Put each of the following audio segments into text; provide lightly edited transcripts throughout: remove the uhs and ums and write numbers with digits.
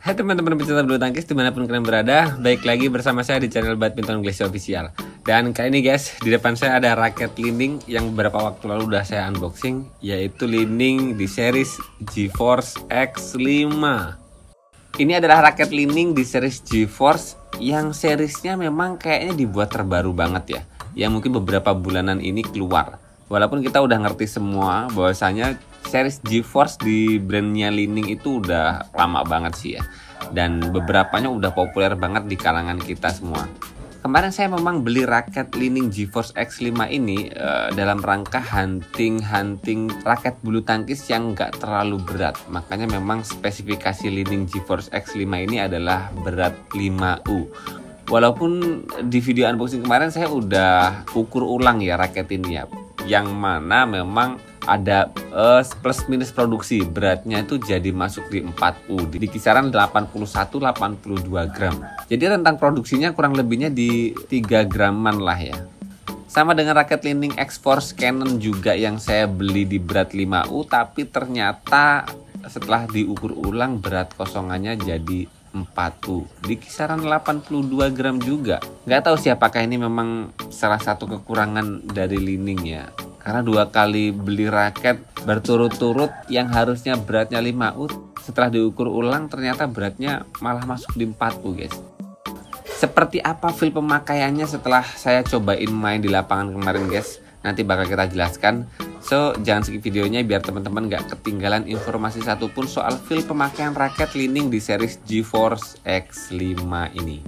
Hai teman-teman pecinta bulu tangkis dimanapun kalian berada, baik lagi bersama saya di channel Badminton Glassy Official. Dan kali ini guys, di depan saya ada raket Li-Ning yang beberapa waktu lalu udah saya unboxing, yaitu Li-Ning di series GeForce X5. Ini adalah raket Li-Ning di series GeForce yang seriesnya memang kayaknya dibuat terbaru banget ya, yang mungkin beberapa bulanan ini keluar. Walaupun kita udah ngerti semua bahwasanya series GeForce di brandnya Li-Ning itu udah lama banget sih ya, dan beberapanya udah populer banget di kalangan kita semua. Kemarin saya memang beli raket Li-Ning GeForce X5 ini dalam rangka hunting raket bulu tangkis yang nggak terlalu berat. Makanya memang spesifikasi Li-Ning GeForce X5 ini adalah berat 5U. Walaupun di video unboxing kemarin saya udah ukur ulang ya raket ini ya, yang mana memang ada plus minus produksi, beratnya itu jadi masuk di 4U di kisaran 81-82 gram. Jadi rentang produksinya kurang lebihnya di 3 graman lah ya. Sama dengan raket Li-Ning X-Force Canon juga yang saya beli di berat 5U, tapi ternyata setelah diukur ulang berat kosongannya jadi 4U di kisaran 82 gram juga. Nggak tahu siapakah ini memang salah satu kekurangan dari Li-Ning ya, karena 2 kali beli raket berturut-turut yang harusnya beratnya 5U, setelah diukur ulang ternyata beratnya malah masuk di 4U guys. Seperti apa feel pemakaiannya setelah saya cobain main di lapangan kemarin guys, nanti bakal kita jelaskan. So, jangan skip videonya biar teman-teman gak ketinggalan informasi satupun soal feel pemakaian raket Li-Ning di series GeForce X5 ini.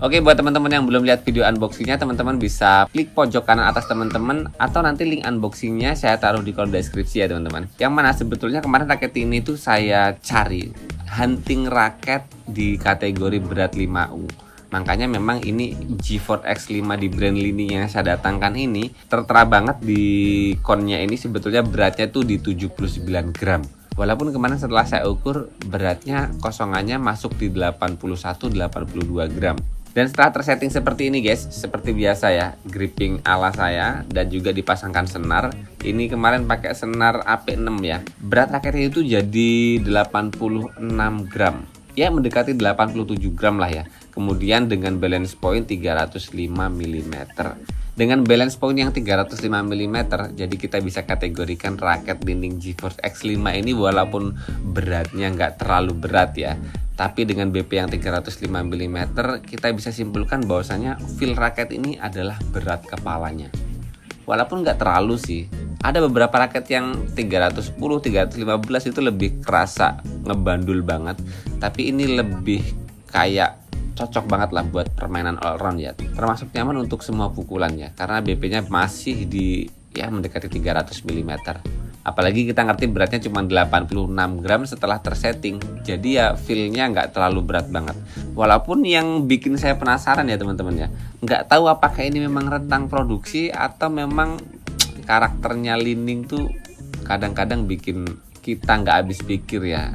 Oke, buat teman-teman yang belum lihat video unboxingnya, teman-teman bisa klik pojok kanan atas teman-teman, atau nanti link unboxingnya saya taruh di kolom deskripsi ya teman-teman. Yang mana sebetulnya kemarin raket ini tuh saya cari hunting raket di kategori berat 5U. Makanya memang ini GeForce X5 di brand Li-Ning yang saya datangkan ini tertera banget di konnya ini sebetulnya beratnya tuh di 79 gram. Walaupun kemarin setelah saya ukur beratnya kosongannya masuk di 81-82 gram. Dan setelah tersetting seperti ini guys, seperti biasa ya, gripping ala saya dan juga dipasangkan senar. Ini kemarin pakai senar AP6 ya. Berat raketnya itu jadi 86 gram. Ya mendekati 87 gram lah ya. Kemudian dengan balance point 305 mm. Dengan balance point yang 305 mm, jadi kita bisa kategorikan raket Li-Ning GeForce X5 ini walaupun beratnya nggak terlalu berat ya, tapi dengan BP yang 305 mm kita bisa simpulkan bahwasanya feel raket ini adalah berat kepalanya. Walaupun nggak terlalu sih, ada beberapa raket yang 310, 315 itu lebih kerasa ngebandul banget, tapi ini lebih kayak cocok banget lah buat permainan all round ya, termasuk nyaman untuk semua pukulan ya, karena BP-nya masih di ya mendekati 300 mm. Apalagi kita ngerti beratnya cuma 86 gram setelah tersetting, jadi ya feel-nya nggak terlalu berat banget. Walaupun yang bikin saya penasaran ya teman-teman ya, nggak tahu apakah ini memang rentang produksi atau memang karakternya Li-Ning tuh kadang-kadang bikin kita nggak habis pikir ya.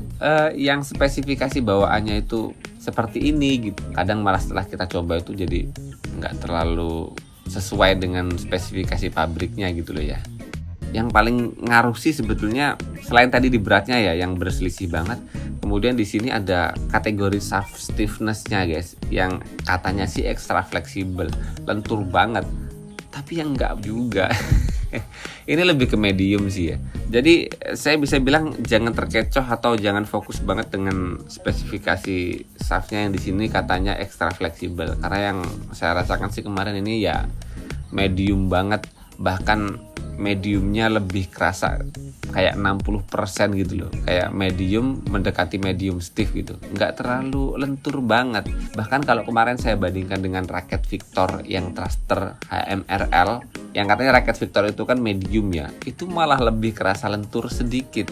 Yang spesifikasi bawaannya itu seperti ini gitu, kadang malah setelah kita coba itu jadi nggak terlalu sesuai dengan spesifikasi pabriknya gitu loh ya. Yang paling ngaruh sih sebetulnya selain tadi di beratnya ya yang berselisih banget, kemudian di sini ada kategori shaft stiffness-nya guys, yang katanya sih extra fleksibel, lentur banget, tapi yang enggak juga. Ini lebih ke medium sih ya. Jadi saya bisa bilang jangan terkecoh atau jangan fokus banget dengan spesifikasi shaftnya yang di sini katanya extra fleksibel, karena yang saya rasakan sih kemarin ini ya medium banget, bahkan mediumnya lebih kerasa kayak 60% gitu loh, kayak medium mendekati medium stiff gitu, nggak terlalu lentur banget. Bahkan kalau kemarin saya bandingkan dengan raket Victor yang thruster HMRL, yang katanya raket Victor itu kan medium ya, itu malah lebih kerasa lentur sedikit,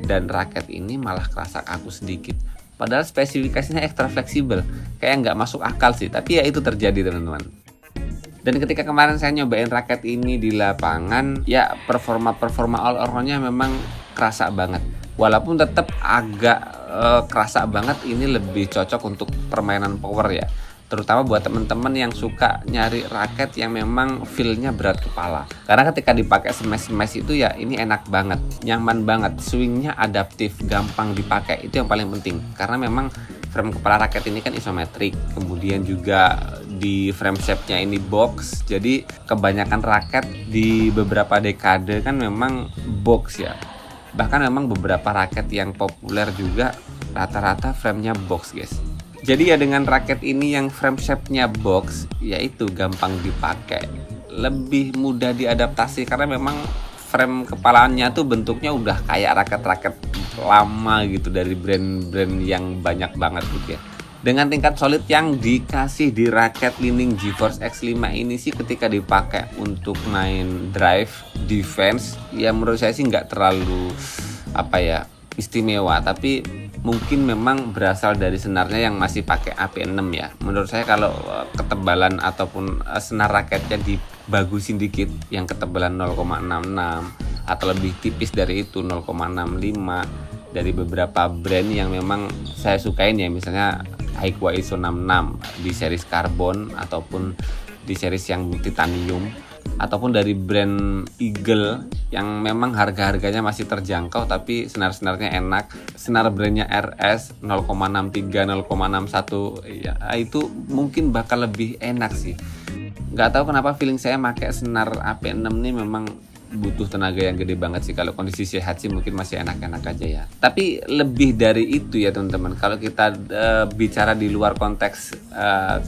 dan raket ini malah kerasa kaku sedikit. Padahal spesifikasinya extra fleksibel, kayak nggak masuk akal sih, tapi ya itu terjadi teman-teman. Dan ketika kemarin saya nyobain raket ini di lapangan, ya performa all around-nya memang kerasa banget. Walaupun tetap agak kerasa banget ini lebih cocok untuk permainan power ya. terutama buat temen-temen yang suka nyari raket yang memang feel-nya berat kepala. Karena ketika dipakai smash itu ya ini enak banget, nyaman banget, swingnya adaptif, gampang dipakai, itu yang paling penting. Karena memang frame kepala raket ini kan isometrik, kemudian juga di frame shape-nya ini box, jadi kebanyakan raket di beberapa dekade kan memang box ya. Bahkan memang beberapa raket yang populer juga rata-rata frame-nya box guys. Jadi ya dengan raket ini yang frame shape-nya box, yaitu gampang dipakai, lebih mudah diadaptasi karena memang frame kepalanya tuh bentuknya udah kayak raket-raket lama gitu dari brand-brand yang banyak banget gitu ya. Dengan tingkat solid yang dikasih di raket Li-Ning GeForce X5 ini sih ketika dipakai untuk main drive, defense, ya menurut saya sih nggak terlalu istimewa, tapi mungkin memang berasal dari senarnya yang masih pakai AP6 ya. Menurut saya kalau ketebalan ataupun senar raketnya dibagusin dikit, yang ketebalan 0,66 atau lebih tipis dari itu 0,65 dari beberapa brand yang memang saya sukain ya, misalnya Haiwa ISO 66 di series karbon ataupun di series yang titanium, ataupun dari brand Eagle yang memang harga-harganya masih terjangkau tapi senar-senarnya enak. Senar brandnya RS 0,63, 0,61 ya, itu mungkin bakal lebih enak sih. Nggak tahu kenapa feeling saya pakai senar AP6 nih memang butuh tenaga yang gede banget sih. Kalau kondisi sehat sih mungkin masih enak-enak aja ya. Tapi lebih dari itu ya teman-teman, kalau kita bicara di luar konteks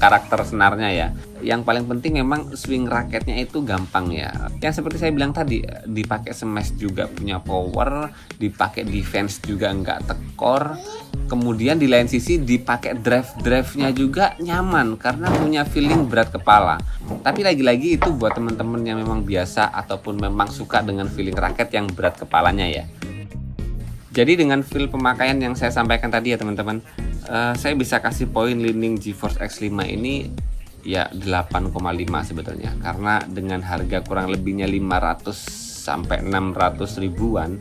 karakter senarnya ya, yang paling penting memang swing raketnya itu gampang ya. Yang seperti saya bilang tadi, dipakai smash juga punya power, dipakai defense juga nggak tekor. Kemudian di lain sisi dipakai drive-nya juga nyaman karena punya feeling berat kepala. Tapi lagi-lagi itu buat teman-teman yang memang biasa ataupun memang suka dengan feeling raket yang berat kepalanya ya. Jadi dengan feel pemakaian yang saya sampaikan tadi ya teman-teman, saya bisa kasih poin Li-Ning GeForce X5 ini ya 8,5 sebetulnya. Karena dengan harga kurang lebihnya 500 sampai 600 ribuan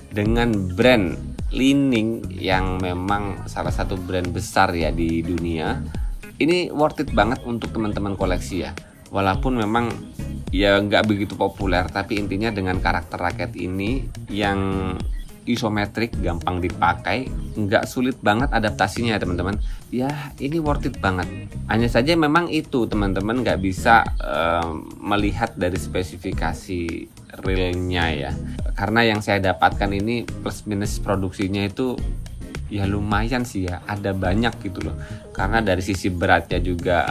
dengan brand Li-Ning yang memang salah satu brand besar ya di dunia, ini worth it banget untuk teman-teman koleksi ya. Walaupun memang ya nggak begitu populer, tapi intinya dengan karakter raket ini yang isometrik, gampang dipakai, nggak sulit banget adaptasinya ya teman-teman. Ya ini worth it banget. Hanya saja memang itu teman-teman nggak bisa melihat dari spesifikasi realnya ya. Karena yang saya dapatkan ini plus minus produksinya itu ya lumayan sih ya, ada banyak gitu loh. Karena dari sisi beratnya juga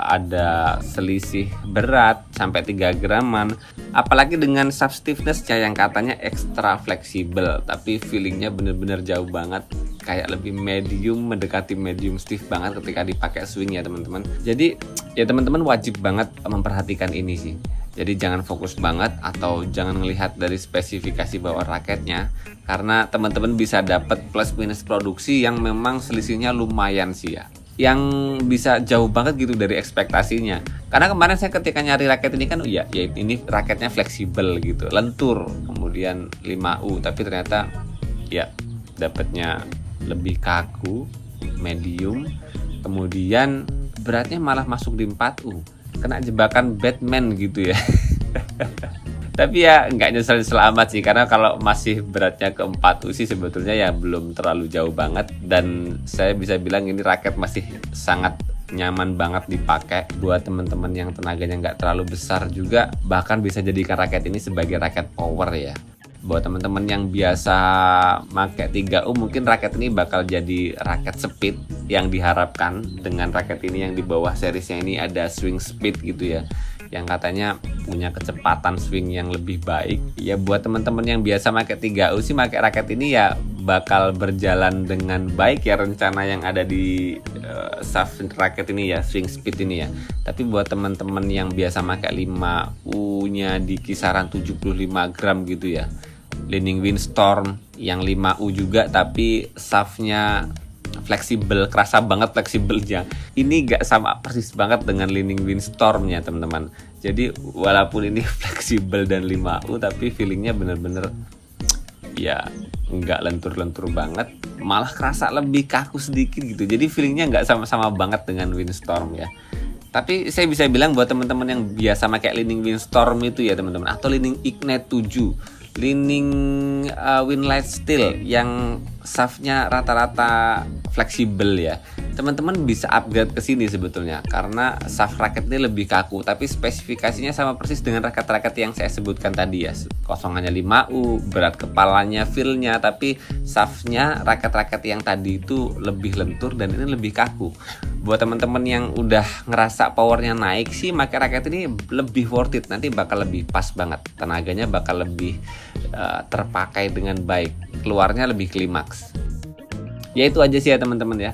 ada selisih berat sampai 3 graman. Apalagi dengan sub stiffness-nya yang katanya ekstra fleksibel, tapi feelingnya bener-bener jauh banget, kayak lebih medium, mendekati medium stiff banget ketika dipakai swing ya teman-teman. Jadi ya teman-teman wajib banget memperhatikan ini sih. Jadi jangan fokus banget atau jangan melihat dari spesifikasi bawah raketnya, karena teman-teman bisa dapat plus minus produksi yang memang selisihnya lumayan sih ya, yang bisa jauh banget gitu dari ekspektasinya. Karena kemarin saya ketika nyari raket ini kan ya ini raketnya fleksibel gitu, lentur, kemudian 5U, tapi ternyata ya dapatnya lebih kaku, medium, kemudian beratnya malah masuk di 4U. Kena jebakan Batman gitu ya. Tapi ya nggak nyesel amat sih, karena kalau masih beratnya ke 4U sih sebetulnya ya belum terlalu jauh banget. Dan saya bisa bilang ini raket masih sangat nyaman banget dipakai buat teman-teman yang tenaganya nggak terlalu besar juga. Bahkan bisa jadikan raket ini sebagai raket power ya. Buat teman-teman yang biasa pakai 3U, mungkin raket ini bakal jadi raket speed yang diharapkan. Dengan raket ini yang di bawah serisnya ini ada swing speed gitu ya, yang katanya punya kecepatan swing yang lebih baik. Ya buat teman-teman yang biasa pakai 3U sih, pakai raket ini ya bakal berjalan dengan baik ya rencana yang ada di shaft raket ini ya, swing speed ini ya. Tapi buat teman-teman yang biasa pakai 5U-nya di kisaran 75 gram gitu ya, Li-Ning Windstorm yang 5U juga tapi shaftnya fleksibel, kerasa banget fleksibelnya. Ini gak sama persis banget dengan Li-Ning Windstorm ya teman-teman. Jadi walaupun ini fleksibel dan 5U, tapi feelingnya bener-bener ya nggak lentur-lentur banget, malah kerasa lebih kaku sedikit gitu. Jadi feelingnya nggak sama-sama banget dengan Windstorm ya. Tapi saya bisa bilang buat teman-teman yang biasa pakai Li-Ning Windstorm itu ya teman-teman, atau Li-Ning Ignite 7, Li-Ning Winlight Steel yang shaftnya rata-rata fleksibel ya, teman-teman bisa upgrade ke sini sebetulnya, karena shaft raket ini lebih kaku, tapi spesifikasinya sama persis dengan raket-raket yang saya sebutkan tadi ya. Kosongannya 5U, berat kepalanya, feel-nya, tapi shaftnya raket-raket yang tadi itu lebih lentur dan ini lebih kaku. Buat teman-teman yang udah ngerasa powernya naik sih, pakai raket ini lebih worth it, nanti bakal lebih pas banget, tenaganya bakal lebih terpakai dengan baik, keluarnya lebih klimaks. Ya itu aja sih ya teman-teman ya,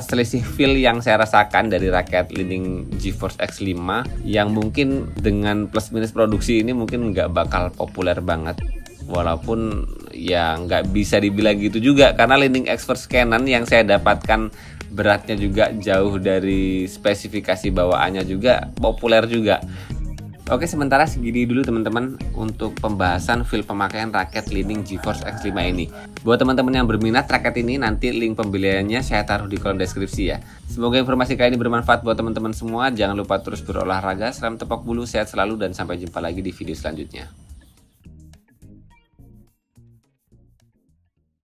selisih feel yang saya rasakan dari raket Li-Ning GeForce X5 yang mungkin dengan plus minus produksi ini mungkin nggak bakal populer banget, walaupun ya nggak bisa dibilang gitu juga, karena Li-Ning Expert Canon yang saya dapatkan beratnya juga jauh dari spesifikasi bawaannya, juga populer juga. Oke, sementara segini dulu teman-teman untuk pembahasan feel pemakaian raket Li-Ning GeForce X5 ini. Buat teman-teman yang berminat raket ini, nanti link pembeliannya saya taruh di kolom deskripsi ya. Semoga informasi kali ini bermanfaat buat teman-teman semua. Jangan lupa terus berolahraga, salam tepok bulu, sehat selalu, dan sampai jumpa lagi di video selanjutnya.